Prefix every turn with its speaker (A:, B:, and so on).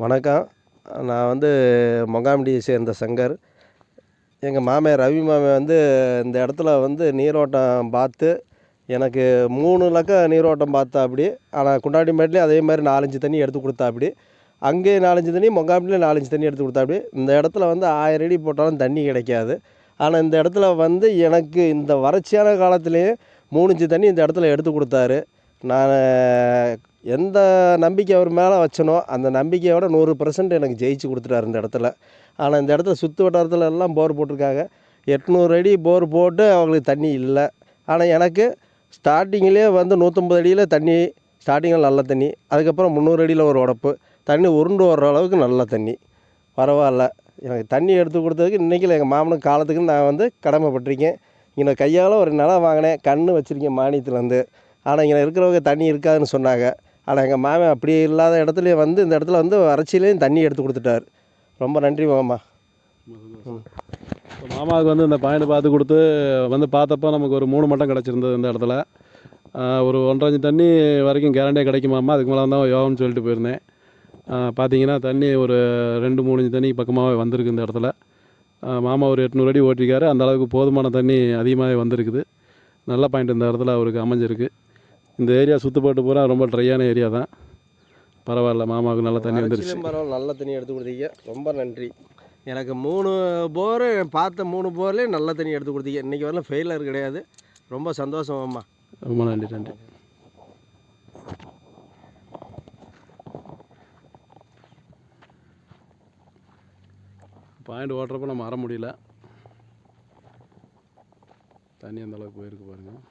A: வணக்கம். நான் வந்து மொங்காம்பட்டியை சேர்ந்த சங்கர். எங்கள் மாமன் ரவி மாமன் வந்து இந்த இடத்துல வந்து நீரோட்டம் பார்த்து எனக்கு 3 லக்கம் நீரோட்டம் பார்த்தாப்படி. ஆனால் குண்டாடிமேட்லேயும் அதே மாதிரி 4, 5 தண்ணி எடுத்து கொடுத்தாப்படி. அங்கேயும் 4, 5 தண்ணி, மொங்காம்பட்டிலையும் 4, 5 தண்ணி எடுத்து கொடுத்தாப்படி. இந்த இடத்துல வந்து 1000 அடி போட்டாலும் தண்ணி கிடைக்காது. ஆனால் இந்த இடத்துல வந்து எனக்கு இந்த வறட்சியான காலத்துலேயே 3 இன்ச்சு தண்ணி இந்த இடத்துல எடுத்து கொடுத்தாரு. நான் எந்த நம்பிக்கை அவர் மேலே வச்சனோ அந்த நம்பிக்கையோட 100% எனக்கு ஜெயிச்சு கொடுத்துட்டாரு இந்த இடத்துல. ஆனால் இந்த இடத்துல சுற்று வட்டாரத்தில் எல்லாம் போர் போட்டிருக்காங்க. 800 அடி போர் போட்டு அவங்களுக்கு தண்ணி இல்லை. ஆனால் எனக்கு ஸ்டார்டிங்கிலே வந்து 150 அடியில் தண்ணி, ஸ்டார்டிங்கில் நல்ல தண்ணி, அதுக்கப்புறம் 300 அடியில் ஒரு உடப்பு தண்ணி உருண்டு வர்ற அளவுக்கு நல்ல தண்ணி. பரவாயில்ல, எனக்கு தண்ணி எடுத்து கொடுத்ததுக்கு இன்றைக்கி எங்கள் மாமனுக்கு காலத்துக்கு நான் வந்து கடமைப்பட்டிருக்கேன். இங்கே கையால் ஒரு நிலம் வாங்கினேன், கன்று வச்சுருக்கேன் மானியத்துலேருந்து. ஆனால் இங்கே இருக்கிறவங்க தண்ணி இருக்காதுன்னு சொன்னாங்க. ஆனால் எங்கள் மாமன் அப்படி இல்லாத இடத்துலையே வந்து இந்த இடத்துல வந்து வறட்சியிலையும் தண்ணி எடுத்து கொடுத்துட்டார். ரொம்ப நன்றி மாமா.
B: இப்போ மாமாவுக்கு வந்து இந்த பாயிண்ட் பார்த்து கொடுத்து வந்து பார்த்தப்போ நமக்கு ஒரு 3 மட்டம் கிடச்சிருந்தது இந்த இடத்துல. ஒரு 1.5 இன்ச்சு தண்ணி வரைக்கும் கேரண்டியாக கிடைக்குமாமா. அதுக்கு மேலே தான் யோகம்னு சொல்லிட்டு போயிருந்தேன். பார்த்தீங்கன்னா தண்ணி ஒரு 2, 3 இன்ச்சு தண்ணி பக்கமாகவே வந்திருக்கு இந்த இடத்துல. மாமா ஒரு 800 அடி ஓட்டிருக்காரு. அந்த அளவுக்கு போதுமான தண்ணி அதிகமாகவே வந்திருக்குது. நல்ல பாயிண்ட் இந்த இடத்துல அவருக்கு அமைஞ்சிருக்கு. இந்த ஏரியா சுற்றுப்பாட்டு பூரா ரொம்ப ட்ரையான ஏரியா தான். பரவாயில்ல, மாமாவுக்கு நல்ல தண்ணி வந்துருச்சு.
A: பரவாயில்ல, நல்ல தண்ணி எடுத்து கொடுத்தீங்க, ரொம்ப நன்றி. எனக்கு 3 போரு பார்த்த 3 போர்லேயும் நல்ல தண்ணி எடுத்து கொடுத்தீங்க. இன்றைக்கி வரலாம் ஃபெயிலர் கிடையாது. ரொம்ப சந்தோஷம் அம்மா.
B: ரொம்ப நன்றி. நன்றி. பாயிண்ட் ஓட்டுறப்ப நம்ம வர முடியல. தண்ணி அந்த அளவுக்கு போயிருக்கு பாருங்கள்.